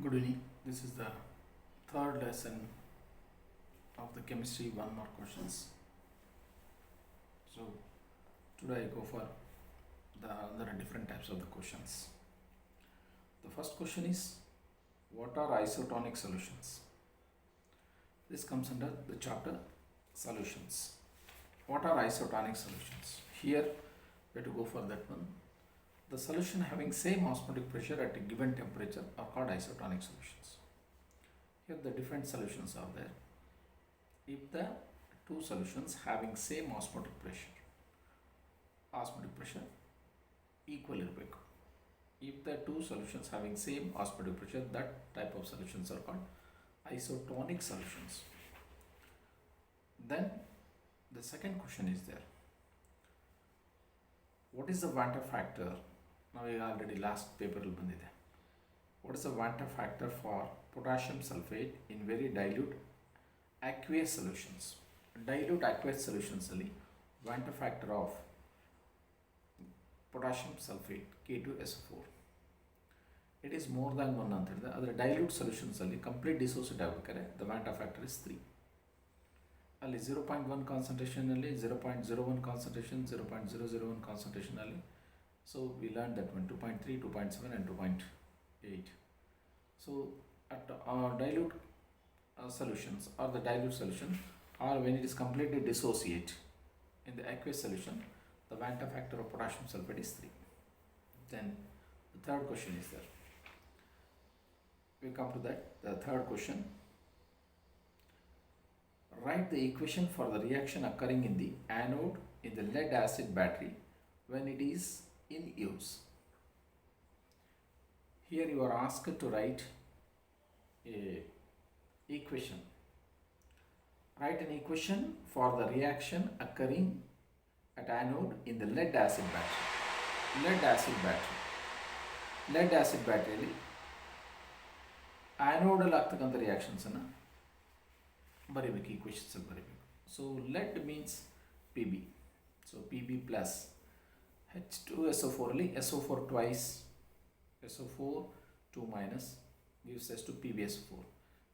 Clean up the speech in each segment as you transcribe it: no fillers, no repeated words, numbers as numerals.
Good evening. This is the third lesson of the chemistry one mark questions. So today I go for there are different types of the questions. The first question is, what are isotonic solutions? This comes under the chapter solutions. What are isotonic solutions? Here we have to go for that one. The solution having same osmotic pressure at a given temperature are called isotonic solutions. Here the different solutions are there. If the two solutions having same osmotic pressure equal ಇರಬೇಕು. If the two solutions having same osmotic pressure, that type of solutions are called isotonic solutions. Then the second question is there. What is the Vanta factor? Now we already last paper ಬಂದಿದೆ. What is the Vanta factor for potassium sulfate in very dilute aqueous solutions? Dilute aqueous solutions ಅಲ್ಲಿ Vanta factor of potassium sulfate K2SO4 it is more than 1 ಅಂತ ಹೇಳಿದ್ರೆ ಅದರ dilute solutions ಅಲ್ಲಿ complete dissociate ಆಗಬೇಕಾದ್ರೆ the Vanta factor is 3. ಅಲ್ಲಿ 0.1 concentration ಅಲ್ಲಿ 0.01 concentration 0.001 concentration ಅಲ್ಲಿ so we learned that one 2.3 2.7 and 2.8. so at dilute solutions or the dilute solution or when it is completely dissociate in the aqueous solution, the Vanta factor of potassium sulfate is 3. Then the third question is there. We come to that. The third question. Write the equation for the reaction occurring in the anode in the lead acid battery when it is in use. Here you are asked to write a equation. Write an equation for the reaction occurring at anode in the lead acid battery. Lead acid battery. Lead acid battery anode ಅಲ್ಲಿ ಆಗ್ತಕ್ಕಂಥ reactions ಅನ್ನು ಬರೀಬೇಕು, equations ಅಲ್ಲಿ ಬರೀಬೇಕು. So lead means Pb. So Pb plus H2SO4 ಅಲ್ಲಿ SO4 twice, SO4 2 minus gives us to PbSO4.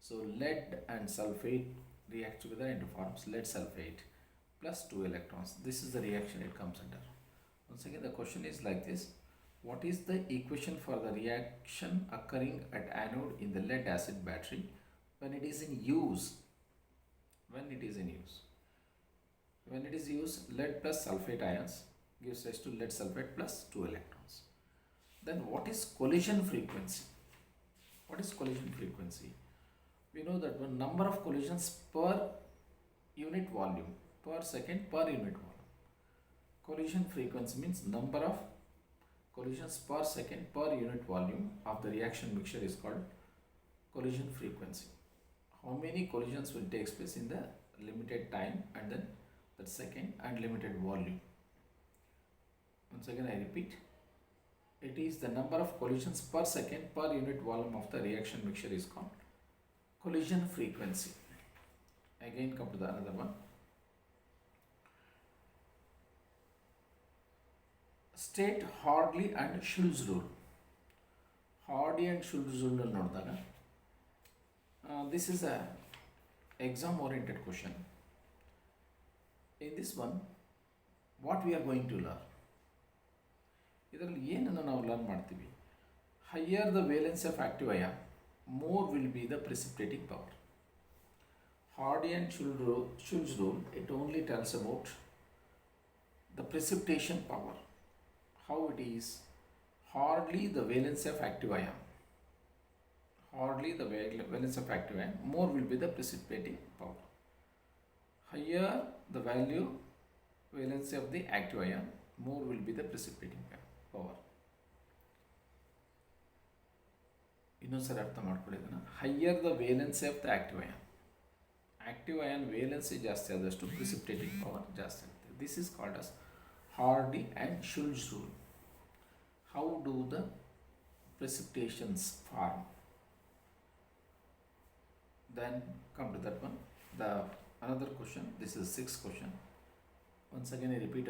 So lead and sulfate react together and forms lead sulfate plus 2 electrons. This is the reaction it comes under. Once again the question is like this. What is the equation for the reaction occurring at anode in the lead acid battery when it is in use? When it is in use. When it is used, lead plus sulfate ions gives rise to lead sulfate plus 2 electrons. Then what is collision frequency? What is collision frequency? We know that one number of collisions per unit volume per second per unit volume. Collision frequency means number of collisions per second per unit volume of the reaction mixture is called collision frequency. How many collisions will take place in the limited time and then that second and limited volume. Once again I repeat, it is the number of collisions per second per unit volume of the reaction mixture is called collision frequency. Again come to the another one. State Hardy and Schulz rule. Hardy and Schulz rule ನೋಡಿದಾಗ this is a exam oriented question. In this one what we are going to learn, ಇದರಲ್ಲಿ ಏನನ್ನು ನಾವು learn ಮಾಡ್ತೀವಿ, higher the valence of active ion more will be the precipitating power. Hardy and Schulz rule, it only tells about the precipitation power. How it is, hardly the valence of active ion. Hardly the valence of active ion, more will be the precipitating power. Higher the value valence of the active ion, more will be the precipitating power. ಇನ್ನೊಂದ್ಸರಿ ಅರ್ಥ ಮಾಡ್ಕೊಳ್ಳಿ ಇದನ್ನು. Higher the valency of the active ion valency ಜಾಸ್ತಿ ಆದಷ್ಟು precipitating power ಜಾಸ್ತಿ ಆಗುತ್ತೆ. This is called as Hardy and Schulz rule. How do the precipitations form? Then come to that one. The another question. This is sixth question. Once again I repeat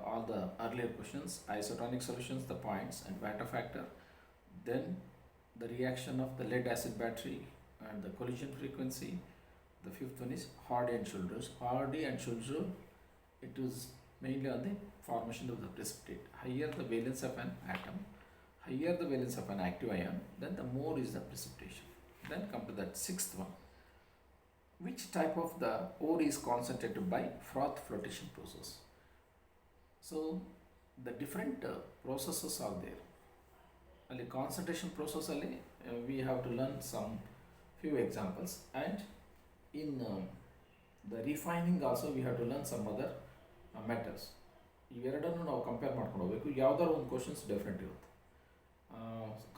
all the earlier questions. Isotonic solutions, the points and Vanta factor. Then the reaction of the lead acid battery and the collision frequency. The fifth one is Hardy and Schulze. Hardy and Schulze, it is mainly on the formation of the precipitate. Higher the valence of an atom, higher the valence of an active ion, then the more is the precipitation. Then come to that sixth one. Which type of the ore is concentrated by froth flotation process? So the different processes are there. Ali concentration process ali we have to learn some few examples, and in the refining also we have to learn some other metals. ಇವೆರಡನ್ನು ನಾವು compare ಮಾಡ್ಕೊಂಡು ಹೋಗಬೇಕು. ಯಾವ್ದಾದ್ರು ಒಂದು questions definite ಇರುತ್ತೆ.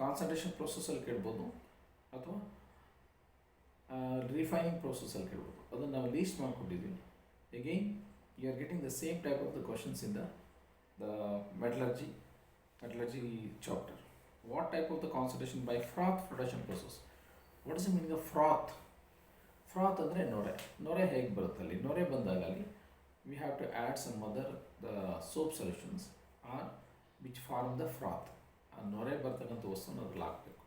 Concentration ಪ್ರೊಸೆಸಲ್ಲಿ ಕೇಳ್ಬೋದು ಅಥವಾ ರಿಫೈನಿಂಗ್ ಪ್ರೊಸೆಸಲ್ಲಿ ಕೇಳ್ಬೋದು. ಅದನ್ನು ನಾವು ಲೀಸ್ಟ್ ಮಾಡ್ಕೊಂಡಿದ್ದೀವಿ. Again you are getting the same type of the questions in the metallurgy chapter. What type of the concentration by froth flotation process? What is the meaning of froth? Froth ಅಂದರೆ ನೊರೆ ಹೇಗೆ ಬರುತ್ತೆ ಅಲ್ಲಿ? ನೊರೆ ಬಂದಾಗಲ್ಲಿ we have to add some other the soap solutions or which form the froth. ಆ ನೊರೆ ಬರ್ತಕ್ಕಂಥ ವಸ್ತುವನ್ನು ಅದ್ರಲ್ಲಿ ಹಾಕಬೇಕು.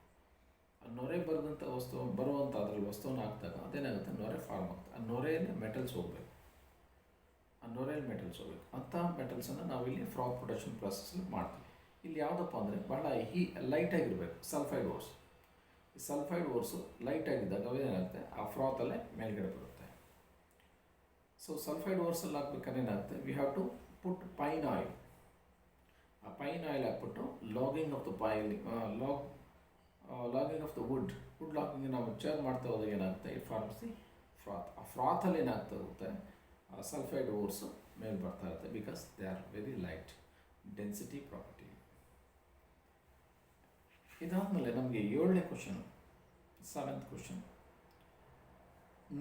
ಆ ನೊರೆ ಬರುವಂಥ ಅದರಲ್ಲಿ ವಸ್ತುವನ್ನು ಹಾಕಿದಾಗ ಅದೇನಾಗುತ್ತೆ, ನೊರೆ ಫಾರ್ಮ್ ಆಗುತ್ತೆ. ಆ ನೊರೆಯಲ್ಲಿ ಮೆಟಲ್ಸ್ ಹೋಗಬೇಕು. ಅಂಥ ಮೆಟಲ್ಸನ್ನು ನಾವಿಲ್ಲಿ ಫ್ರಾತ್ ಪ್ರೊಡಕ್ಷನ್ ಪ್ರೊಸೆಸ್ಸಲ್ಲಿ ಮಾಡ್ತೀವಿ. ಇಲ್ಲಿ ಯಾವುದಪ್ಪ ಅಂದರೆ ಬಹಳ ಲೈಟಾಗಿರಬೇಕು. ಸಲ್ಫೈಡ್ ಓರ್ಸ್. ಈ ಸಲ್ಫೈಡ್ ಓರ್ಸು ಲೈಟಾಗಿದ್ದಾಗ ಅವೇನಾಗುತ್ತೆ, ಆ ಫ್ರಾತಲ್ಲೇ ಮೇಲ್ಗಡೆ ಬರುತ್ತೆ. ಸೊ ಸಲ್ಫೈಡ್ ಓರ್ಸಲ್ಲಿ ಹಾಕ್ಬೇಕಾದ್ರೆ ಏನಾಗುತ್ತೆ, we have to put pine oil. ಆ ಪೈನ್ ಆಯಿಲ್ ಹಾಕ್ಬಿಟ್ಟು logging of the logging of the wood logging ನಾವು ಚೇರ್ ಮಾಡ್ತಾ ಹೋದಾಗ ಏನಾಗುತ್ತೆ, ಇಟ್ ಫಾರ್ಮ್ಸ್ ದಿ ಫ್ರಾತ್. ಆ ಫ್ರಾತಲ್ಲಿ ಏನಾಗ್ತಾ ಹೋಗುತ್ತೆ, ಸಲ್ಫೈಡ್ ಓರ್ಸು ಮೇಲೆ ಬರ್ತಾ ಇರುತ್ತೆ. Because they are very light density property. ಇದಾದಮೇಲೆ ನಮಗೆ 7ನೇ question, 7th question.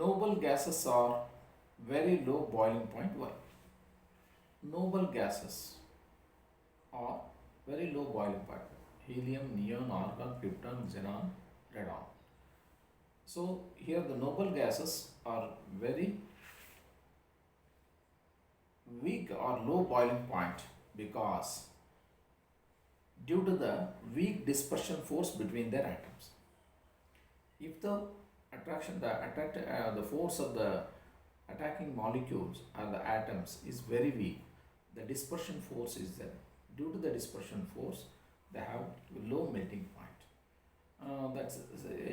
Noble gases are very low boiling point. Why? Noble gases are very low boiling point. helium, neon, argon, krypton, xenon, radon. So here the noble gases are very weak or low boiling point because due to the weak dispersion force between their atoms. If the the force of the attacking molecules or the atoms is very weak, the dispersion force is there. Due to the dispersion force, they have low melting point. That's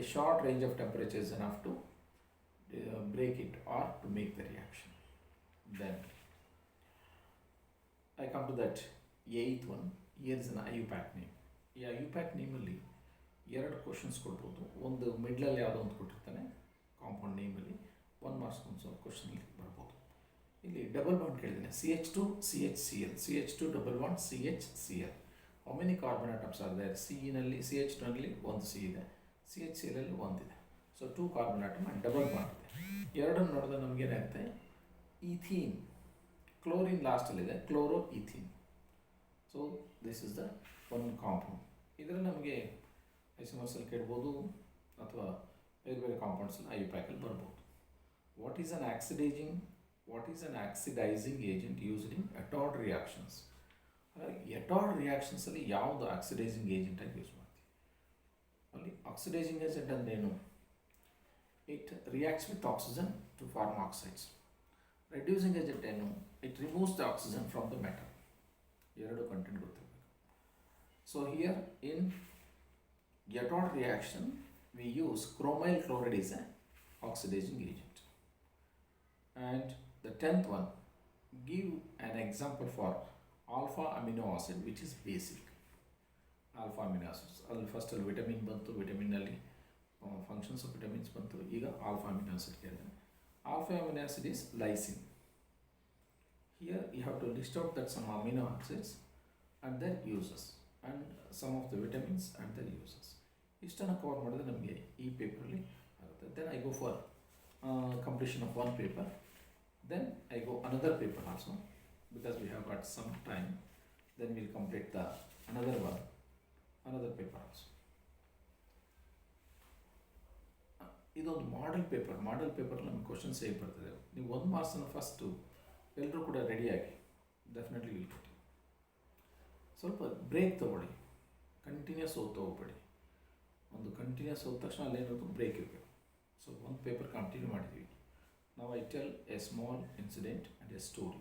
a short range of temperature is enough to break it or to make the reaction. Then I come to that 8th one. Here is an IUPAC name. ಈ IUPAC ನೇಮಲ್ಲಿ 2 questions ಕೊಡ್ಬೋದು. ಒಂದು ಮಿಡ್ಲಲ್ಲಿ ಯಾವುದೋ ಒಂದು ಕೊಟ್ಟಿರ್ತಾನೆ compound ನೇಮಲ್ಲಿ, 1 marks ಒಂದು ಕ್ವಶನಲ್ಲಿ ಬರ್ಬೋದು. ಇಲ್ಲಿ double bond ಕೇಳಿದ್ದೇನೆ, CH2 CHCl, CH2 double bond CHCl. How many carbon atoms are there? ನಲ್ಲಿ CH2ನಲ್ಲಿ ಒಂದು C ಇದೆ, CHClಲ್ಲಿ ಒಂದಿದೆ. So 2 carbon atom and double bond ಇದೆ. ಎರಡನ್ನು ನೋಡಿದ್ರೆ ನಮಗೇನಾಗುತ್ತೆ, ಈಥೀನ್, ಕ್ಲೋರಿನ್ ಲಾಸ್ಟಲ್ಲಿದೆ, chloro ethene. So this is the one compound. ಇದರಲ್ಲಿ ನಮಗೆ ಐಸೋಮರ್ಸಲ್ಲಿ ಕೇಳ್ಬೋದು ಅಥವಾ ಬೇರೆ ಬೇರೆ ಕಾಂಪೌಂಡ್ಸಲ್ಲಿ IUPACಲ್ಲಿ ಬರ್ಬೋದು. What is an oxidising agent used in Etard reactions? Etard ರಿಯಾಕ್ಷನ್ಸಲ್ಲಿ ಯಾವುದು ಆಕ್ಸಿಡೈಸಿಂಗ್ ಏಜೆಂಟಾಗಿ ಯೂಸ್ ಮಾಡ್ತೀವಿ? ಅಲ್ಲಿ ಆಕ್ಸಿಡೈಸಿಂಗ್ ಏಜೆಂಟ್ ಅಂದ್ರೇನು? It reacts with oxygen to form oxides. Reducing agent ಏನು? It removes the oxygen from the metal. ಎರಡು ಕಂಟೆಂಟ್ ಗೊತ್ತಿರಬೇಕು. So here in Etard reaction we use chromyl chloride is an oxidizing agent. And the 10th one, give an example for alpha amino acid which is basic. Alpha amino acids, first vitamin bantu, vitamin ನಲ್ಲಿ functions of vitamins bantu, ಈಗ alpha amino acid ಕೇಳಿದೆ. Alpha amino acid is lysine. Here you have to list out that some amino acids and their uses and some of the vitamins and their uses. ಇಷ್ಟನ್ನು cover ಮಾಡಿದ್ರೆ ನಮಗೆ ಈ ಪೇಪರಲ್ಲಿ ಆಗುತ್ತೆ. Then I go for completion of one paper, then I go another paper also because we have got some time. Then we'll complete the another paper also. ಇದೊಂದು model paper ನಮಗೆ questions ಹೇಗೆ ಬರ್ತದೆ, ನೀವು 1 ಮಾರ್ಕ್ಸನ್ನು ಫಸ್ಟು ಎಲ್ಲರೂ ಕೂಡ ರೆಡಿಯಾಗಿ definitely will ಕೊಟ್ಟು ಸ್ವಲ್ಪ ಬ್ರೇಕ್ ತೊಗೊಳ್ಳಿ, ಕಂಟಿನ್ಯೂಸ್ ಓದ್ತಾ ಹೋಗ್ಬೇಡಿ. ಒಂದು ಕಂಟಿನ್ಯೂಸ್ ಹೋದ ತಕ್ಷಣ ಅಲ್ಲೇನೋದು ಬ್ರೇಕ್ ಇರಬೇಕು. ಸೊ ಒಂದು ಪೇಪರ್ ಕಂಟಿನ್ಯೂ ಮಾಡಿದ್ವಿ. ನಾವು I tell A small incident and A story.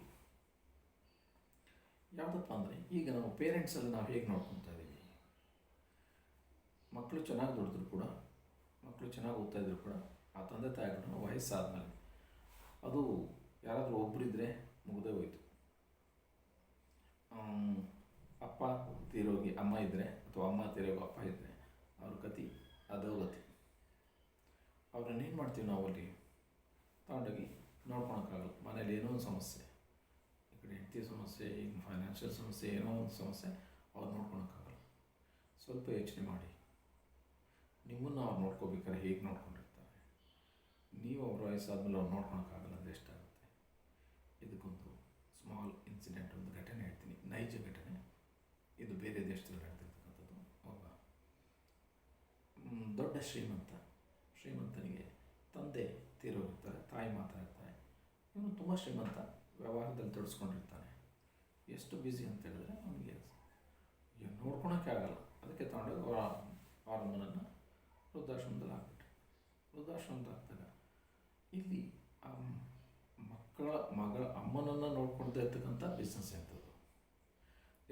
ಯಾವುದಪ್ಪ ಅಂದರೆ, ಈಗ ನಾವು ಪೇರೆಂಟ್ಸಲ್ಲಿ ನಾವು ಹೇಗೆ ನೋಡ್ಕೊತಾ ಇದ್ದೀವಿ, ಮಕ್ಕಳು ಚೆನ್ನಾಗಿ ದುಡಿದ್ರು ಕೂಡ, ಮಕ್ಕಳು ಚೆನ್ನಾಗಿ ಓದ್ತಾ ಇದ್ರು ಕೂಡ, ಆ ತಂದೆ ತಾಯಿಗಳು ವಯಸ್ಸಾದ್ಮೇಲೆ ಅದು ಯಾರಾದರೂ ಒಬ್ಬರಿದ್ದರೆ ಮುಗಿದೇ ಹೋಯಿತು. ಅಪ್ಪ ತೀರೋಗಿ ಅಮ್ಮ ಇದ್ದರೆ, ಅಥವಾ ಅಮ್ಮ ತೀರೋಗಿ ಅಪ್ಪ ಇದ್ದರೆ, ಅವ್ರ ಗತಿ ಅಧೋಗತಿ. ಅವ್ರನ್ನ ಏನು ಮಾಡ್ತೀವಿ ನಾವು ಅಲ್ಲಿ ತಗೊಂಡೋಗಿ ನೋಡ್ಕೊಳಕ್ಕಾಗಲ್ಲ. ಮನೇಲಿ ಏನೋ ಒಂದು ಸಮಸ್ಯೆ, ಈ ಕಡೆ ಹೆಂಡತಿ ಸಮಸ್ಯೆ, ಈಗ ಫೈನಾನ್ಷಿಯಲ್ ಸಮಸ್ಯೆ, ಏನೋ ಒಂದು ಸಮಸ್ಯೆ, ಅವ್ರು ನೋಡ್ಕೊಳಕ್ಕಾಗಲ್ಲ. ಸ್ವಲ್ಪ ಯೋಚನೆ ಮಾಡಿ, ನಿಮ್ಮನ್ನು ಅವ್ರು ನೋಡ್ಕೋಬೇಕಾದ್ರೆ ಹೇಗೆ ನೋಡ್ಕೊಂಡಿರ್ತಾರೆ. ನೀವು ಅವ್ರ ವಯಸ್ಸಾದ್ಮೇಲೆ ಅವ್ರು ನೋಡ್ಕೊಳಕ್ಕಾಗಲ್ಲ ಅಂದರೆ ಎಷ್ಟಾಗುತ್ತೆ. ಇದಕ್ಕೊಂದು ಸ್ಮಾಲ್ ಇನ್ಸಿಡೆಂಟ್, ಒಂದು ಘಟನೆ ಹೇಳ್ತೀನಿ, ನೈಜ ಘಟನೆ. ಇದು ಬೇರೆ ದೇಶದಲ್ಲಿ ನಡೆದಿರ್ತಕ್ಕಂಥದ್ದು. ಒಬ್ಬ ದೊಡ್ಡ ಶ್ರೀಮಂತನಿಗೆ ತಂದೆ ತೀರೋಗಿರ್ತಾರೆ, ತಾಯಿ ಮಾತ್ರ ಇರ್ತಾರೆ. ಇವನು ತುಂಬ ಶ್ರೀಮಂತ, ವ್ಯವಹಾರದಲ್ಲಿ ತೊಡಸ್ಕೊಂಡಿರ್ತಾನೆ. ಎಷ್ಟು ಬ್ಯುಸಿ ಅಂತ ಹೇಳಿದ್ರೆ ಅವನಿಗೆ ನೋಡ್ಕೊಳಕ್ಕೆ ಆಗಲ್ಲ. ಅದಕ್ಕೆ ತಗೊಂಡೋಗಿ ಅವ್ರ ಅಮ್ಮನನ್ನು ವೃದ್ಧಾಶ್ರಮದಲ್ಲಿ ಹಾಕ್ಬಿಟ್ರು. ವೃದ್ಧಾಶ್ರಮದಲ್ಲಿ ಹಾಕಿದಾಗ ಇಲ್ಲಿ ಆ ಮಗಳ ಅಮ್ಮನನ್ನು ನೋಡ್ಕೊಳ್ತಾ ಇರ್ತಕ್ಕಂಥ ಬಿಸ್ನೆಸ್ ಎಂಥದ್ದು,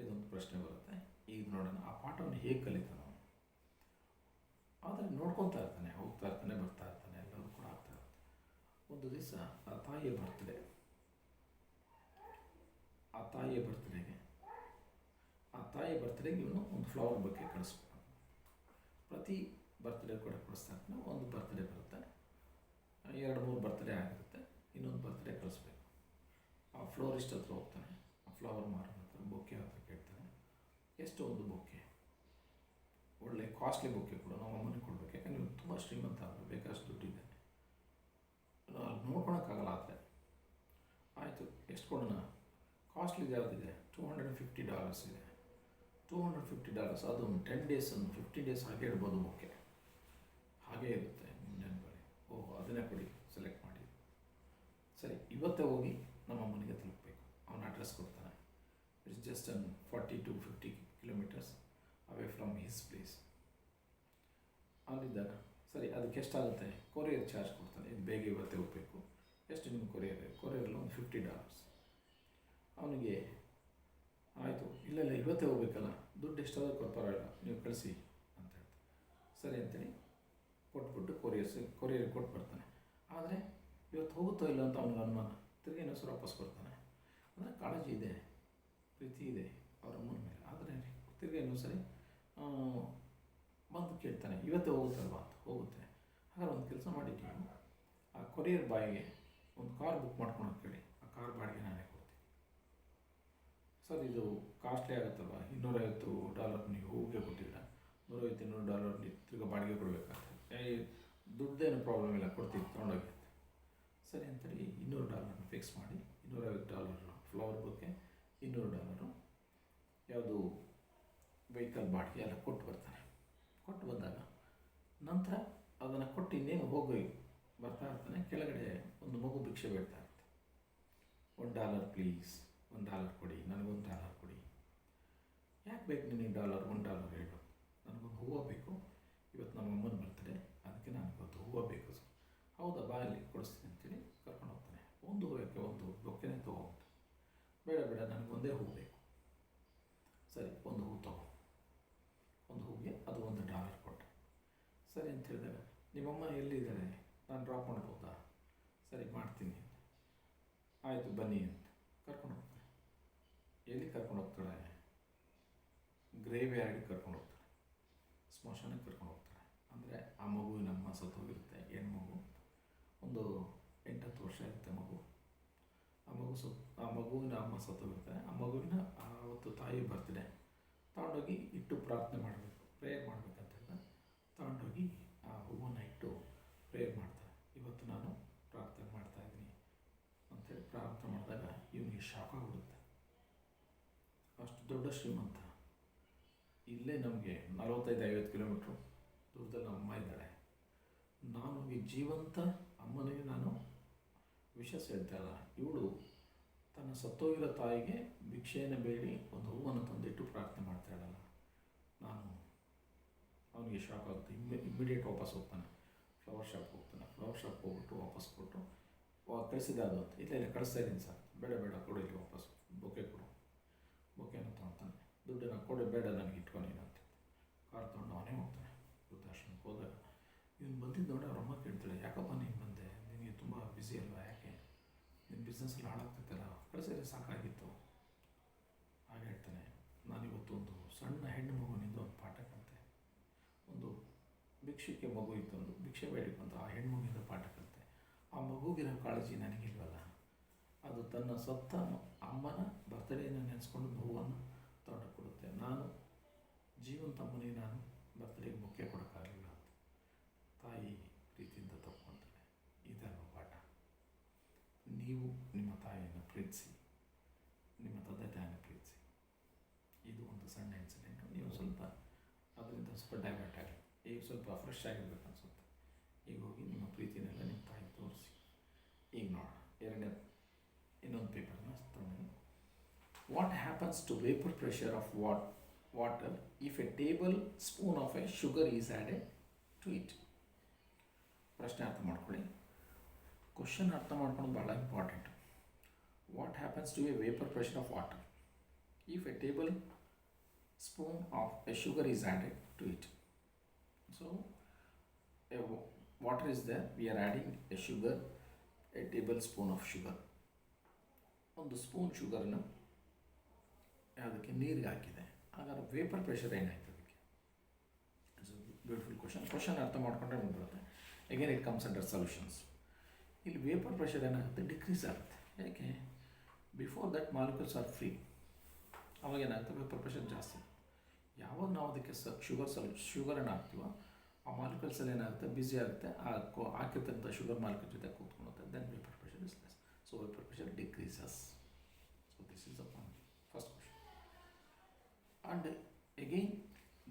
ಇದೊಂದು ಪ್ರಶ್ನೆ ಬರುತ್ತೆ. ಈಗ ನೋಡೋಣ ಆ ಪಾಠವನ್ನು ಹೇಗೆ ಕಲಿತಾನೆ ಅವನು. ಆದರೆ ನೋಡ್ಕೊತಾ ಇರ್ತಾನೆ, ಹೋಗ್ತಾ ಇರ್ತಾನೆ, ಬರ್ತಾ ಇರ್ತಾನೆ, ಎಲ್ಲರೂ ಕೂಡ ಆಗ್ತಾ ಇರ್ತಾನೆ. ಒಂದು ದಿವಸ ಆ ತಾಯಿಯ ಬರ್ತ್ಡೇಗೆ ಇವನು ಒಂದು ಫ್ಲವರ್ ಬಗ್ಗೆ ಕಳಿಸ್ಬೇಕು. ಪ್ರತಿ ಬರ್ತ್ಡೇ ಕೂಡ ಕಳಿಸ್ತಾ ಇರ್ತಾನೆ. ಒಂದು ಬರ್ತ್ಡೇ ಬರುತ್ತೆ, 2-3 ಬರ್ತ್ಡೇ ಆಗಿರುತ್ತೆ, ಇನ್ನೊಂದು ಬರ್ತ್ಡೇ ಕಳಿಸ್ಬೇಕು. ಆ ಫ್ಲೋರಿಸ್ಟ್ ಹತ್ರ ಹೋಗ್ತಾನೆ, ಆ ಫ್ಲವರ್ ಮಾರೋನ ಹತ್ರ ಬೊಕ್ಕೆ ಹತ್ರ ಕೇಳ್ತಾನೆ, ಎಷ್ಟು ಒಂದು ಬೊಕ್ಕೆ, ಒಳ್ಳೆ ಕಾಸ್ಟ್ಲಿ ಬೊಕ್ಕೆ ಕೂಡ ನಾವು ಅಮ್ಮನಿಗೆ ಕೊಡಬೇಕು, ಯಾಕಂದರೆ ನೀವು ತುಂಬ ಶ್ರೀಮಂತ ಆಗಬೇಕು, ಬೇಕಷ್ಟು ದುಡ್ಡಿದೆ, ನೋಡ್ಕೊಳಕ್ಕಾಗಲ್ಲ. ಆದರೆ ಆಯಿತು, ಎಷ್ಟು ಕೊಡೋಣ, ಕಾಸ್ಟ್ಲಿದು ಯಾವುದಿದೆ, $250 ಇದೆ. $250 ಅದು 10 days, 15 days ಹಾಗೆ ಇಡ್ಬೋದು. ಬೊಕ್ಕೆ ಹಾಗೇ ಇರುತ್ತೆ ನಿಮ್ಮ ನೆನಪಲ್ಲಿ. ಅದನ್ನೇ ಕೊಡಿ, ಸೆಲೆಕ್ಟ್ ಮಾಡಿ. ಸರಿ, ಇವತ್ತೇ ಹೋಗಿ ನಮ್ಮ ಅಮ್ಮನಿಗೆ ತಲುಪಬೇಕು. ಅವನ ಅಡ್ರೆಸ್ ಕೊಡ್ತಾನೆ. It's just 40 to 50 kilometers away from his place. ಅಲ್ಲಿದ್ದಾಗ ಸರಿ, ಅದಕ್ಕೆ ಎಷ್ಟಾಗುತ್ತೆ, ಕೊರಿಯರ್ ಚಾರ್ಜ್ ಕೊಡ್ತಾನೆ. ಇದು ಬೇಗ ಇವತ್ತೇ ಹೋಗಬೇಕು, ಎಷ್ಟು ನಿಮ್ಮ ಕೊರಿಯರಲ್ಲಿ ಒಂದು $50. ಅವನಿಗೆ ಆಯಿತು, ಇಲ್ಲ ಇವತ್ತೇ ಹೋಗ್ಬೇಕಲ್ಲ, ದುಡ್ಡು ಎಷ್ಟಾದರೂ ಪರವಾಗಿಲ್ಲ, ನೀವು ಕಳಿಸಿ ಅಂತ ಹೇಳ್ತಾರೆ. ಸರಿ ಅಂತೇಳಿ ಕೊಟ್ಬಿಟ್ಟು ಕೊರಿಯರ್ ಕೊಟ್ಟು ಬರ್ತಾನೆ. ಆದರೆ ಇವತ್ತು ಹೋಗುತ್ತೋ ಇಲ್ಲ ಅಂತ ಅವನಿಗೆ ಅನುಮಾನ. ತಿರುಗಿ ಇನ್ನೊಂದು ವಾಪಸ್ ಬರ್ತಾನೆ. ಅಂದರೆ ಕಾಳಜಿ ಇದೆ, ಪ್ರೀತಿ ಇದೆ ಅವ್ರ ಅಮ್ಮನ ಮೇಲೆ. ಆದರೆ ತಿರುಗಿ ಇನ್ನೊಂದು ಸರಿ ಬಂದು ಕೇಳ್ತಾನೆ, ಇವತ್ತೇ ಹೋಗುತ್ತಲ್ವಾ ಅಂತ. ಹೋಗುತ್ತೆ. ಹಾಗಾದ್ರೆ ಒಂದು ಕೆಲಸ ಮಾಡಿ, ನೀವು ಆ ಕೊರಿಯರ್ ಬಾಯಿಗೆ ಒಂದು ಕಾರ್ ಬುಕ್ ಮಾಡ್ಕೊಂಡು ಕೇಳಿ, ಆ ಕಾರ್ ಬಾಡಿಗೆ ನಾನೇ ಕೊಡ್ತೀನಿ. ಸರ್, ಇದು ಕಾಸ್ಟ್ಲಿ ಆಗುತ್ತಲ್ವ, $250 ನೀವು ಹೂವಿಗೆ ಕೊಟ್ಟಿದ್ದೀರ, $150-200 ನೀವು ತಿರ್ಗಿ ಬಾಡಿಗೆ ಕೊಡಬೇಕಾಗ್ತದೆ. ದುಡ್ಡೇನು ಪ್ರಾಬ್ಲಮ್ ಇಲ್ಲ, ಕೊಡ್ತೀವಿ, ತೊಗೊಂಡೋಗಿ ಅಂತ. ಸರಿ ಅಂತೇಳಿ $200 ಫಿಕ್ಸ್ ಮಾಡಿ, $250 ಫ್ಲವರ್ ಬುಕ್ಕೆ, $200 ಯಾವುದು ವೆಹಿಕಲ್ ಬಾಡಿಗೆ ಎಲ್ಲ ಕೊಟ್ಟು ಬರ್ತಾನೆ. ಕೊಟ್ಟು ಬಂದಾಗ ನಂತರ ಅದನ್ನು ಕೊಟ್ಟು ಇನ್ನೇನು ಹೋಗಿ ಬರ್ತಾ ಇರ್ತಾನೆ. ಕೆಳಗಡೆ ಒಂದು ಮಗು ಭಿಕ್ಷೆ ಬೇಡ್ತಾ ಇರುತ್ತೆ. $1 ಪ್ಲೀಸ್, $1 ಕೊಡಿ, ನನಗೊಂದು $1 ಕೊಡಿ. ಯಾಕೆ ಬೇಕು ನಿನಗೆ $1 ಹೇಳು, ನನಗೊಂದು ಹೂವು ಬೇಕು, ಇವತ್ತು ನಮ್ಮ ಅಮ್ಮನ ಬರ್ತಡೆ, ಅದಕ್ಕೆ ನನಗೊಂದು ಹೂವು ಬೇಕು ಸರ್. ಹೌದಾ, ಬಾಯಲ್ಲಿ ಕೊಡಿಸ್ತೀನಿ ಅಂತೇಳಿ ಕರ್ಕೊಂಡು ಹೋಗ್ತಾನೆ. ಒಂದು ಹೂವಕ್ಕೆ ಒಂದು ಬೊಕ್ಕೆನೇ ತೊಗೊಂಡು, ಬೇಡ ನನಗೊಂದೇ ಹೂವು ಬೇಕು. ಸರಿ, ಒಂದು ಹೂವು ತಗೋ. ಒಂದು ಹೂವಿಗೆ ಅದು $1 ಕೊಟ್ಟೆ. ಸರಿ ಅಂತ ಹೇಳಿದಾಗ, ನಿಮ್ಮಮ್ಮ ಎಲ್ಲಿದ್ದಾರೆ, ನಾನು ಡ್ರಾಪ್ ಮಾಡ್ಬೋದಾ? ಸರಿ, ಮಾಡ್ತೀನಿ. ಆಯಿತು, ಬನ್ನಿ ಅಂತ ಕರ್ಕೊಂಡು ಹೋಗ್ತಾನೆ. ಎಲ್ಲಿ ಕರ್ಕೊಂಡು ಹೋಗ್ತಾಳೆ, ಗ್ರೇವ್ ಯಾರ್ಡಿಗೆ ಕರ್ಕೊಂಡು ಹೋಗ್ತಾಳೆ, ಸ್ಮಶಾನಕ್ಕೆ ಕರ್ಕೊಂಡು ಹೋಗ್ತಾಳೆ. ಅಂದರೆ ಆ ಮಗುವಿನ ಅಮ್ಮ ಸತ್ತೋಗಿರುತ್ತೆ, ಹೆಣ್ಮಗು, ಒಂದು 8-10 ವರ್ಷ ಇರುತ್ತೆ ಮಗು. ಆ ಮಗುವಿನ ಅಮ್ಮ ಸತ್ತೋಗಿರ್ತಾರೆ. ಆ ಮಗುವಿನ ಅವತ್ತು ತಾಯಿ ಬರ್ತ್ಡೇ ತಗೊಂಡೋಗಿ ಇಟ್ಟು ಪ್ರಾರ್ಥನೆ ಮಾಡಬೇಕು, ಪ್ರೇಯರ್ ಮಾಡಬೇಕಂತೆಲ್ಲ ತಗೊಂಡೋಗಿ ಆ ಹೂವನ್ನು ಇಟ್ಟು ಪ್ರೇಯರ್ ಮಾಡ್ತಾರೆ. ಇವತ್ತು ನಾನು ಪ್ರಾರ್ಥನೆ ಮಾಡ್ತಾಯಿದ್ದೀನಿ ಅಂಥೇಳಿ ಪ್ರಾರ್ಥನೆ ಮಾಡಿದಾಗ ಇವನಿಗೆ ಶಾಕ್ ಆಗಿಬಿಡುತ್ತೆ. ಅಷ್ಟು ದೊಡ್ಡ ಶ್ರೀಮಂತ, ಇಲ್ಲೇ ನಮಗೆ 45-50 ಕಿಲೋಮೀಟ್ರು ದೂರದಲ್ಲಿ ನಮ್ಮ ಅಮ್ಮ ಇದ್ದಾಳೆ. ನಾನು ಈ ಜೀವಂತ ಅಮ್ಮನಿಗೆ ನಾನು ವಿಷ ಸೇರ್ತಾ ಇಲ್ಲ. ಇವಳು ತನ್ನ ಸತ್ತೋಗಿರೋ ತಾಯಿಗೆ ಭಿಕ್ಷೆಯನ್ನು ಬೇಡಿ ಒಂದು ಹೂವನ್ನು ತಂದಿಟ್ಟು ಪ್ರಾರ್ಥನೆ ಮಾಡ್ತಾ ಇದ್ದಾಳಲ್ಲ, ನಾನು ಅವನಿಗೆ ಶಾಕ್ ಆಗುತ್ತೆ. ಇಮ್ಮಿಡಿಯೇಟ್ ವಾಪಸ್ ಹೋಗ್ತಾನೆ, ಫ್ಲವರ್ ಶಾಪ್ ಹೋಗ್ತಾನೆ. ಫ್ಲವರ್ ಶಾಪ್ ಹೋಗ್ಬಿಟ್ಟು ವಾಪಸ್ ಕೊಟ್ಟು ಕಳಿಸಿದ ಅದು ಅಂತ, ಇಲ್ಲ ಇಲ್ಲ ಕಳಿಸ್ತಾ ಇದ್ದೀನಿ ಸರ್, ಬೇಡ ಬೇಡ ಕೊಡು ಇಲ್ಲಿ ವಾಪಸ್ ಬೊಕ್ಕೆ ಕೊಡು. ಬೊಕ್ಕೆನ ತೊಗೊತಾನೆ, ದುಡ್ಡನ್ನು ಕೊಡು, ಬೇಡ ನನಗೆ ಇಟ್ಕೊಂಡು ಅಂತ ಕಾರ್ ತೊಗೊಂಡು ಅವನೇ ಹೋಗ್ತಾನೆ. ವೃದ್ಧಾಶ್ರಮಕ್ಕೆ ಹೋದಾಗ ಇವನು ಬಂದಿದ್ದು ನೋಡಿ ಅವ್ರ ಅಮ್ಮ ಕೇಳ್ತಾಳೆ, ಯಾಕಪ್ಪ ನೀನು ಬಂದೆ, ನಿನಗೆ ತುಂಬ ಬ್ಯುಸಿ ಅಲ್ವಾ, ಯಾಕೆ ನಿನ್ನ ಬಿಸ್ನೆಸ್ಸಲ್ಲಿ ಹಾಳಾಗ್ತೈತಲ್ಲ, ಕಳಿಸಿದ್ರೆ ಸಾಕಾಗಿತ್ತು. ಹಾಗೆ ಹೇಳ್ತಾನೆ, ನಾನಿವತ್ತು ಒಂದು ಸಣ್ಣ ಹೆಣ್ಣು ಮಗುವಿನಿಂದ ಒಂದು ಪಾಠ ಕಲಿತೆ. ಒಂದು ಭಿಕ್ಷುಕ್ಕೆ ಮಗು ಇತ್ತು, ಒಂದು ಭಿಕ್ಷೆ ಬೇಡಿಕೆ ಬಂತು, ಆ ಹೆಣ್ಣು ಮಗುವಿಂದ ಪಾಠ ಕಲಿತೆ. ಆ ಮಗುವಿನ ಕಾಳಜಿ ನನಗಿಲ್ವಲ್ಲ, ಅದು ತನ್ನ ಸತ್ತ ಅಮ್ಮನ ಬರ್ತಡೇನ ನೆನೆಸ್ಕೊಂಡು ನೋವನ್ನು ತೊಗೊಂಡು ಕೊಡುತ್ತೆ. ನಾನು ಜೀವಂತ ಅಮ್ಮನಿಗೆ ನಾನು ಬರ್ತಡೇಗೆ ಮುಖ್ಯ ಕೊಡೋಕ್ಕಾಗಲಿಲ್ಲ ಅಂತ ತಾಯಿ ಪ್ರೀತಿಯಿಂದ ತಗೊಂತಾಳೆ. ಇದನ್ನು ಪಾಠ. ನೀವು ನಿಮ್ಮ ತಾಯಿಯನ್ನು ಪ್ರೀತಿಸಿ, ನಿಮ್ಮ ತಂದೆ ತಾಯಿಯನ್ನು ಪ್ರೀತಿಸಿ. ಇದು ಒಂದು ಸಣ್ಣ ಇನ್ಸಿಡೆಂಟು. ನೀವು ಸ್ವಲ್ಪ ಅದರಿಂದ ಸ್ವಲ್ಪ ಡೈವರ್ಟ್ ಆಗಿ, ಈಗ ಸ್ವಲ್ಪ ಫ್ರೆಶ್ ಆಗಿರ್ಬೇಕು ಅನಿಸುತ್ತೆ. ಈಗ ಹೋಗಿ ನಿಮ್ಮ ಪ್ರೀತಿನೆಲ್ಲ ನಿಮ್ಮ ತಾಯಿ ತೋರಿಸಿ. ಈಗ ನೋಡೋಣ ಇನ್ನೊಂದು ಪೇಪರ್ನ ತೊಗೊಂಡು, what happens to vapour pressure of water if a tablespoon of a sugar is added to it. ಪ್ರಶ್ನೆ ಅರ್ಥ ಮಾಡ್ಕೊಳ್ಳಿ, ಕ್ವಶನ್ ಅರ್ಥ ಮಾಡ್ಕೊಂಡು ಭಾಳ important. What happens to a vapour pressure of water if a tablespoon of a sugar is added to it? So water is there, we are adding a sugar, a tablespoon of sugar. ಒಂದು spoon ಶುಗರ್ನ ಅದಕ್ಕೆ ನೀರಿಗೆ ಹಾಕಿದೆ, ಹಾಗಾದ್ರೆ vapour pressure ಏನಾಯ್ತು ಅದಕ್ಕೆ? It's beautiful question ಅರ್ಥ ಮಾಡ್ಕೊಂಡ್ರೆ ಬಂದ್ಬಿಡುತ್ತೆ. Again it comes under solutions. ಇಲ್ಲಿ ವೇಪರ್ ಪ್ರೆಷರ್ ಏನಾಗುತ್ತೆ? ಡಿಕ್ರೀಸ್ ಆಗುತ್ತೆ. ಯಾಕೆ? Before that molecules are free. ಅವಾಗ ಏನಾಗುತ್ತೆ? ವೇಪರ್ ಪ್ರೆಷರ್ ಜಾಸ್ತಿ. ಯಾವಾಗ ನಾವು ಅದಕ್ಕೆ ಶುಗರನ್ನು ಹಾಕ್ತೀವೋ ಆ ಮಾಲಿಕ್ಯೂಲ್ಸಲ್ಲಿ ಏನಾಗುತ್ತೆ? ಬ್ಯುಸಿ ಆಗುತ್ತೆ, ಹಾಕಿರ್ತಂಥ ಶುಗರ್ ಮಾಲಿಕ್ಯೂಲ್ ಜೊತೆ ಕೂತ್ಕೊಳ್ಳುತ್ತೆ. Then vapour pressure is less. So vapour pressure decreases. So this is the first question. And again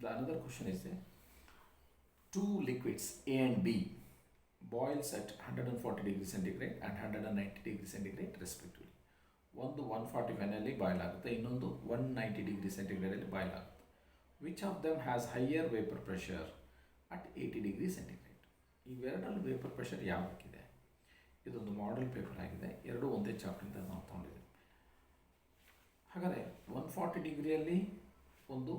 the another question is there, two liquids A and B boils at 140 degree centigrade and 190 degree centigrade respectively. ಒಂದು 145ನಲ್ಲಿ boil ಆಗುತ್ತೆ, ಇನ್ನೊಂದು 190 degree ಸೆಂಟಿಗ್ರೇಡಲ್ಲಿ boil ಆಗುತ್ತೆ. Which of them has higher vapour pressure at 80 degree centigrade? ಇವೆರಡರಲ್ಲಿ vapour pressure ಯಾವಕ್ಕಿದೆ? ಇದೊಂದು model paper ಆಗಿದೆ, ಎರಡೂ ಒಂದೇ ಚಾಪ್ಟರಿಂದ ನಾವು ತೊಗೊಂಡಿದ್ದೀವಿ. ಹಾಗಾದರೆ 140 ಡಿಗ್ರಿಯಲ್ಲಿ ಒಂದು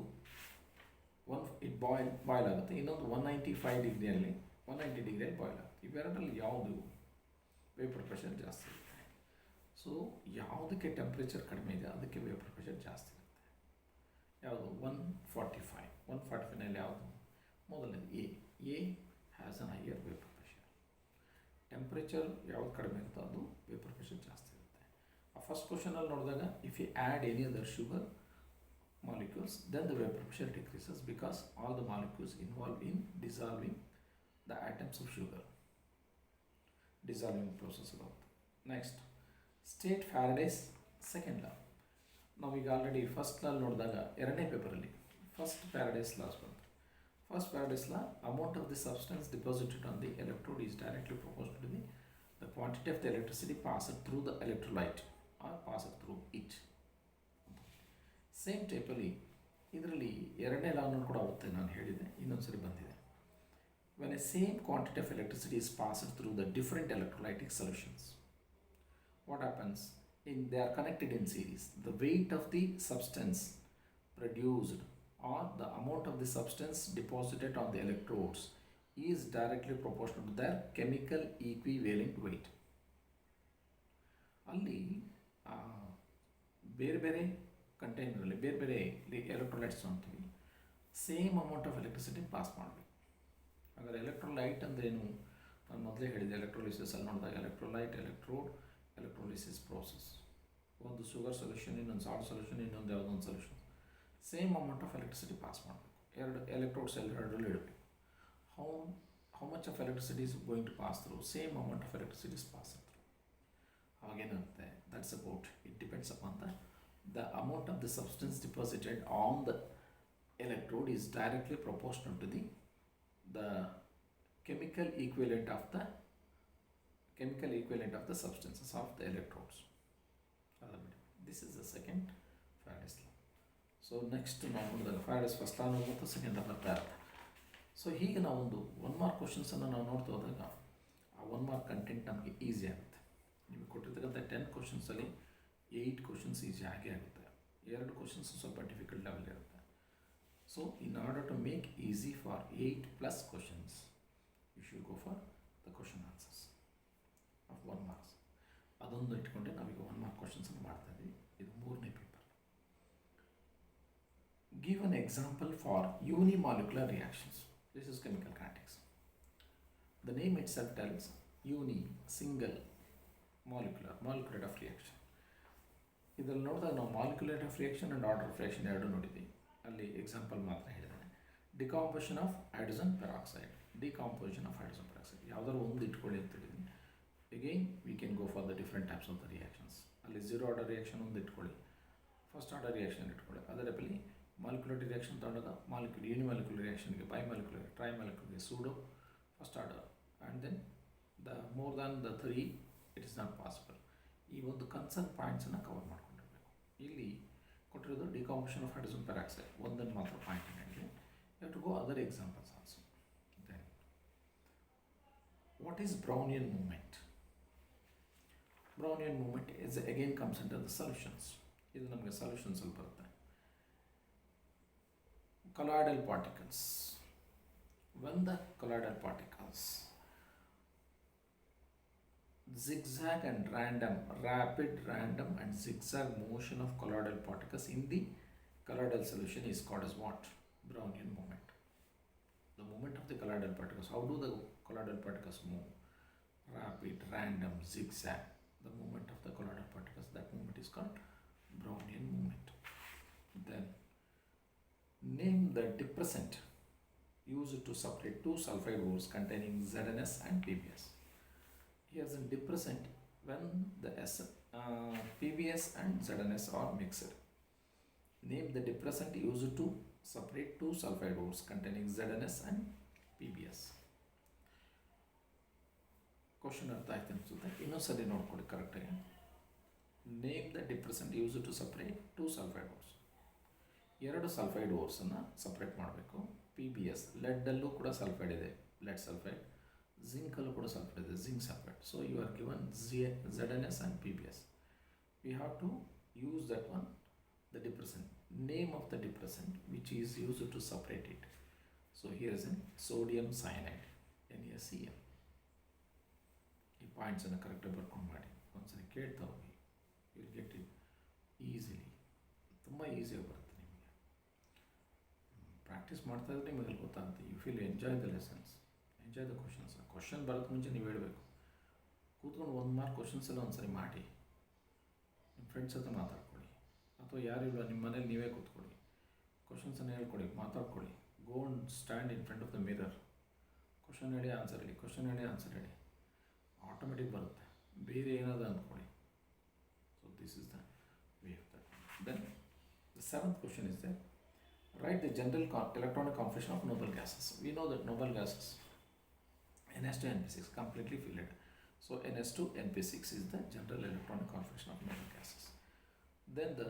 ಇಟ್ ಬಾಯ್ಲ್ ಆಗುತ್ತೆ, ಇನ್ನೊಂದು 190 ಡಿಗ್ರಿಯಲ್ಲಿ ಬಾಯ್ಲ್ ಆಗುತ್ತೆ. ಇವೆರಡರಲ್ಲಿ ಯಾವುದು ವೇಪರ್ ಪ್ರೆಷರ್ ಜಾಸ್ತಿ ಇರುತ್ತೆ? ಸೊ ಯಾವುದಕ್ಕೆ ಟೆಂಪ್ರೇಚರ್ ಕಡಿಮೆ ಇದೆ ಅದಕ್ಕೆ ವೇಪರ್ ಪ್ರೆಷರ್ ಜಾಸ್ತಿ ಇರುತ್ತೆ. ಯಾವುದು? 145ನಲ್ಲಿ ಯಾವುದು? ಮೊದಲನೇದು A has an higher vapour pressure. Temperature ಯಾವುದು ಕಡಿಮೆ ಇರುತ್ತೋ ಅದು ವೇಪರ್ ಪ್ರೆಷರ್ ಜಾಸ್ತಿ ಇರುತ್ತೆ. ಆ ಫಸ್ಟ್ ಕ್ವಶನಲ್ಲಿ ನೋಡಿದಾಗ, if you add any other sugar molecules, then the vapor pressure decreases because all the molecules involved in dissolving the atoms of sugar. Dissolving process ಆಗುತ್ತೆ. Next, state Faraday's second law. ನಾವೀಗ already first law ನೋಡಿದಾಗ ಎರಡನೇ ಪೇಪರಲ್ಲಿ first Faraday's laws ಬಂತು. First Faraday's law, amount of the substance deposited on the electrode is directly proportional to the quantity of the electricity passed through the electrolyte or passed through it. Same ಟೈಪಲ್ಲಿ ಇದರಲ್ಲಿ ಎರಡನೇ lawn ಕೂಡ ಆಗುತ್ತೆ, ನಾನು ಹೇಳಿದೆ, ಇನ್ನೊಂದು ಸರಿ ಬಂದಿದೆ. When A same quantity of electricity is passed through the different electrolytic solutions, what happens? they are connected in series. The weight of the substance produced or the amount of the substance deposited on the electrodes is directly proportional to their chemical equivalent weight. ಅಲ್ಲಿ ಬೇರೆ ಬೇರೆ ಕಂಟೈನರಲ್ಲಿ ಬೇರೆ ಬೇರೆ electrolytes ಅಂತೀವಿ, same amount of electricity pass ಮಾಡಬೇಕು. ಹಾಗಾದರೆ electrolyte ಅಂದ್ರೇನು? ನಾನು ಮೊದಲೇ ಹೇಳಿದೆ, ಎಲೆಕ್ಟ್ರೋಲಿಸಿಸಲ್ಲಿ ನೋಡಿದಾಗ ಎಲೆಕ್ಟ್ರೋಲೈಟ್, ಎಲೆಕ್ಟ್ರೋಡ್, ಎಲೆಕ್ಟ್ರೋಲಿಸಿಸ್ ಪ್ರೋಸೆಸ್. ಒಂದು ಶುಗರ್ ಸೊಲ್ಯೂಷನ್, ಇನ್ನೊಂದು ಸಾಲ್ಟ್ ಸೊಲ್ಯೂಷನ್, ಇನ್ನೊಂದು ಯಾವುದೊಂದು solution, same amount of electricity pass ಮಾಡಬೇಕು. ಎರಡು ಎಲೆಕ್ಟ್ರೋಡ್ಸ್ ಎರಡರಲ್ಲಿ ಇಡಬೇಕು. How much of electricity is going to pass through? Same amount of electricity is pass through. ಅವಾಗೇನಾಗುತ್ತೆ? That's about, it depends upon the amount of the substance deposited on the electrode is directly proportional to the chemical equivalent of the substances of the electrodes. This is the second Faraday's law. So next ನಾವು ನೋಡಿದಾಗ Faraday's first law ಮತ್ತು second law ಬರ್ತಾ ಇರುತ್ತೆ. So ಹೀಗೆ ನಾವೊಂದು 1 mark ಕ್ವಶನ್ಸನ್ನು ನಾವು ನೋಡ್ತಾ ಹೋದಾಗ ಆ 1 ಮಾರ್ಕ್ ಕಂಟೆಂಟ್ ನಮಗೆ ಈಸಿ ಆಗುತ್ತೆ. ನಿಮಗೆ ಕೊಟ್ಟಿರ್ತಕ್ಕಂಥ 10 ಕ್ವಶನ್ಸಲ್ಲಿ 8 ಕ್ವಶನ್ಸ್ ಈಸಿ ಆಗೇ ಆಗುತ್ತೆ, 2 ಕ್ವಶನ್ಸ್ ಸ್ವಲ್ಪ ಡಿಫಿಕಲ್ಟ್ ಲೆವೆಲ್ ಇರುತ್ತೆ. So in order to make easy for 8+ questions you should go for the question answers of 1 marks. ಅದೊಂದು ಇಟ್ಕೊಂಡೆ ನಾವೀಗ 1 ಮಾರ್ಕ್ ಕ್ವಶನ್ಸನ್ನು ಮಾಡ್ತಾ ಇದ್ದೀವಿ. ಇದು 3ನೇ paper. Give an example for unimolecular reactions. This is chemical kinetics. The name itself tells uni, single, molecular of reaction. ಇದರಲ್ಲಿ ನೋಡಿದಾಗ ನಾವು molecularity of reaction and order of reaction ಎರಡು ನೋಡಿದ್ವಿ. ಅಲ್ಲಿ ಎಕ್ಸಾಂಪಲ್ ಮಾತ್ರ ಹೇಳಿದ್ದಾನೆ. ಡಿಕಾಂಪೋಸಿಷನ್ ಆಫ್ ಹೈಡ್ರೋಜನ್ ಪೆರಾಕ್ಸೈಡ್, ಯಾವುದಾದ್ರು ಒಂದು ಇಟ್ಕೊಳ್ಳಿ ಅಂತ ಹೇಳಿದ್ದೀನಿ. Again we can go for the different types of the reactions. ಅಲ್ಲಿ 0 ಆರ್ಡರ್ ರಿಯಾಕ್ಷನ್ ಒಂದು ಇಟ್ಕೊಳ್ಳಿ, ಫಸ್ಟ್ ಆರ್ಡರ್ ರಿಯಾಕ್ಷನ್ ಇಟ್ಕೊಳ್ಳಿ. ಅದರಲ್ಲಿ ಮಾಲಿಕ್ಯುಲರ್ ರಿಯಾಕ್ಷನ್ ತಗೊಂಡಾಗ ಯೂನಿಮಾಲಿಕ್ಯುಲರ್ ರಿಯಾಕ್ಷನ್ಗೆ, ಬೈಮಾಲಿಕ್ಯುಲರ್, ಟ್ರೈಮಾಲಿಕ್ಯುಲರ್ಗೆ pseudo first order, and then the more than the 3 it is not possible. ಈ ಒಂದು ಕನ್ಸರ್ನ್ ಪಾಯಿಂಟ್ಸನ್ನು ಕವರ್ ಮಾಡ್ಕೊಂಡಿರಬೇಕು. ಇಲ್ಲಿ ಕೊಟ್ಟಿರೋದು ಡಿಕಾಂಪೋಸಿಷನ್ ಆಫ್ ಹೈಡ್ರೋಜನ್ ಪೆರಾಕ್ಸೈಡ್ ಒಂದನ್ನು ಮಾತ್ರ ಪಾಯಿಂಟ್ ಹೇಳಿದೆ. You have to go other examples also. Then what is Brownian movement? Brownian movement is again comes under the solutions. ಇದು ನಮಗೆ ಸೊಲ್ಯೂಷನ್ಸಲ್ಲಿ ಬರುತ್ತೆ. Colloidal particles. When the colloidal particles zigzag and rapid random and zigzag motion of colloidal particles in the colloidal solution is called as what? Brownian moment. The movement of the colloidal particles. How do the colloidal particles move? Rapid, random, zigzag. The movement of the colloidal particles, that movement is called Brownian moment. Then name the depressant used to separate two sulfide ores containing ZnS and PBS. Here's a depressant when the PBS and ZnS are mixed. Name the depressant used to separate two sulfide ores containing ZnS and PBS. Question ಅರ್ಥ ಆಯ್ತು ಅನಿಸುತ್ತೆ. ಇನ್ನೊಂದ್ಸರಿ ನೋಡ್ಕೊಳ್ಳಿ ಕರೆಕ್ಟಾಗಿ. Name the depressant used to separate two sulphide ores. 2 sulphide ಓರ್ಸನ್ನು separate ಮಾಡಬೇಕು. PBS, ಲೆಡ್ಡಲ್ಲೂ ಕೂಡ ಸಲ್ಫೈಡ್ ಇದೆ, ಲೆಡ್ ಸಲ್ಫೈಡ್. ಜಿಂಕಲ್ಲೂ ಕೂಡ ಸಲ್ಫೈಡ್ ಇದೆ, zinc sulphide. So you are given ZnS and PBS. We have to use that one, the depressant. Name of the depressant which is used to separate it. So here is a sodium cyanide, NaCl. ಈ ಪಾಯಿಂಟ್ಸನ್ನು ಕರೆಕ್ಟಾಗಿ ಬರ್ಕೊಂಡು ಮಾಡಿ ಒಂದ್ಸರಿ ಕೇಳ್ತಾ ಹೋಗಿ. You will get it easily. ತುಂಬ ಈಸಿಯಾಗಿ ಬರುತ್ತೆ ನಿಮಗೆ. ಪ್ರಾಕ್ಟೀಸ್ ಮಾಡ್ತಾ ಇದ್ರೆ ನಿಮಗೆ ಗೊತ್ತಾಗುತ್ತೆ. You feel enjoy the lessons, enjoy the questions. Question ಬರೋಕ್ಕೆ ಮುಂಚೆ ನೀವು ಹೇಳಬೇಕು. ಕೂತ್ಕೊಂಡು 1 ಮಾರ್ಕ್ ಕ್ವಶನ್ಸ್ ಎಲ್ಲ ಒಂದ್ಸರಿ ಮಾಡಿ ನಿಮ್ಮ ಫ್ರೆಂಡ್ಸ್ ಹತ್ರ ಮಾತಾಡ್ಕೊಳ್ಳಿ, ಅಥವಾ ಯಾರಿಲ್ಲ ನಿಮ್ಮ ಮನೇಲಿ ನೀವೇ ಕೂತ್ಕೊಳ್ಳಿ, ಕ್ವಶನ್ಸನ್ನು ಹೇಳ್ಕೊಡಿ, ಮಾತಾಡ್ಕೊಳ್ಳಿ. Go and stand in front of the mirror. Question ಹೇಳಿ ಆನ್ಸರ್ ಹೇಳಿ, ಕ್ವಶನ್ ಹೇಳಿ ಆನ್ಸರ್ ಹೇಳಿ. ಆಟೋಮೆಟಿಕ್ ಬರುತ್ತೆ. ಬೇರೆ ಏನಾದರೂ ಅಂದ್ಕೊಳ್ಳಿ. So this is the way of that. Then the 7th question is there. Write the general electronic configuration of noble gases. We know that noble gases NS2 NP6 completely filled. So NS2 NP6 is the general electronic configuration of noble gases. Then the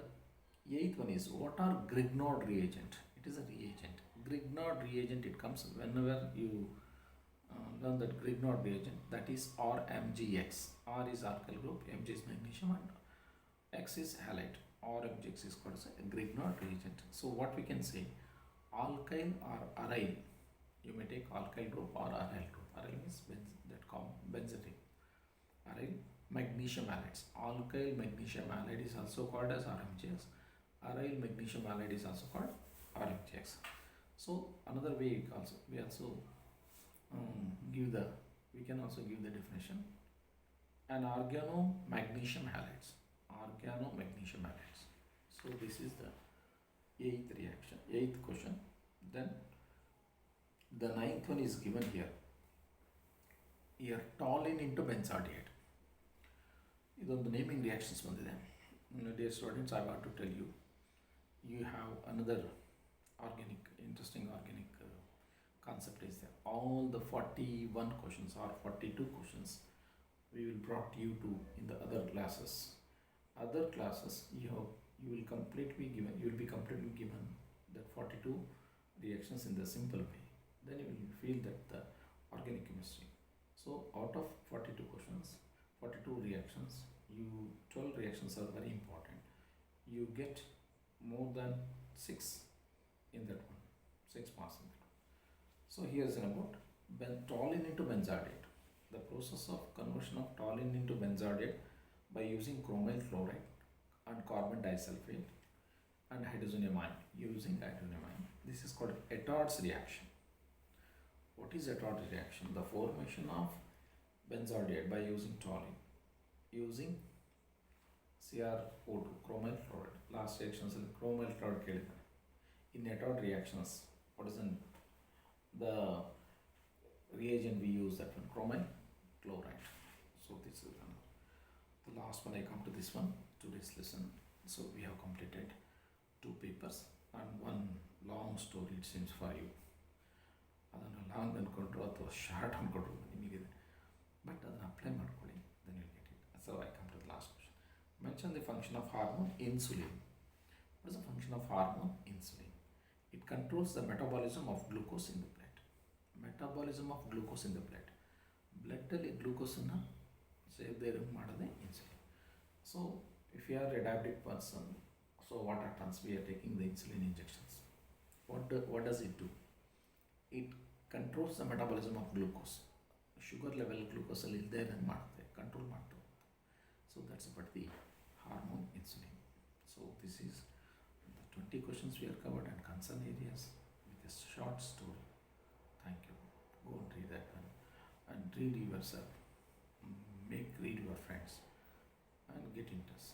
8th one is, what are Grignard reagent? It is a reagent. Grignard reagent, it comes whenever you learn that Grignard reagent, that is RMGX. R is alkyl group, Mg is magnesium, and X is halide. RMGX is called as a Grignard reagent. So what we can say, alkyl or aryl. You may take alkyl group or aryl group. Aryl means benzene ring. Aryl magnesium halides. Alkyl magnesium halide is also called as RMGX. Aryl magnesium halide is also called RMGX. So another way we can also give the definition. And organomagnesium halides. Organomagnesium halides. So this is the 8th question. Then the 9th one is given here. Here toluene into benzaldehyde. ಇದೊಂದು naming reactions ಬಂದಿದೆ. Dear students, I want to tell you, you have another interesting organic concept is there. All the 41 questions or 42 questions we will brought you to in the other classes. Other classes you will be completely given that 42 reactions in the simple way. then you will feel that the organic chemistry. So out of 42 questions, 42 reactions, 12 reactions are very important. You get more than 6 in that one, 6 marks in that one. So here's about toluene into benzodiazide. The process of conversion of toluene into benzodiazide by using chromyl chloride and carbon disulfide and hydrogenium ion, using hydrogenium ion. This is called Ettard's reaction. What is Ettard's reaction? The formation of benzodiazide by using toluene, using CrO2, chromyl chloride. Last reactions in chromyl chloride ಕೇಳಿದ್ದಾರೆ. In Ettard reactions, what is the reagent we use? That one, chromyl chloride. So this is the last one. I come to this one, today's lesson. So we have completed 2 papers and 1 long story, it seems, for you. ಅದನ್ನು long ಅಂದ್ಕೊಂಡ್ರು ಅಥವಾ short ಅಂದ್ಕೊಂಡ್ರು ನಿಮಗಿದೆ, but ಅದನ್ನು apply ಮಾಡ್ಕೊಳ್ಳಿ, then you get it. So I come to the last question. Mention the function of hormone insulin. What is the function of hormone insulin? It controls the metabolism of glucose in the blood. Metabolism of glucose in the blood. Blood ಅಲ್ಲಿ ಗ್ಲೂಕೋಸನ್ನು save ಮಾಡೋದೇ insulin. So if you are a diabetic person, so what happens? We are taking the insulin injections. What does it do? It controls the metabolism of glucose. Sugar level glucose ಅಲ್ಲಿ ಇಲ್ಲದೆ ಇರೋದು ಮಾಡುತ್ತೆ, control ಮಾಡ್ತಾ ಹೋಗುತ್ತೆ. So that's about the hormone insulin. So this is the 20 questions we have covered and concern areas with a short story. Thank you. Go and read that one and read yourself. Read your friends and get in touch.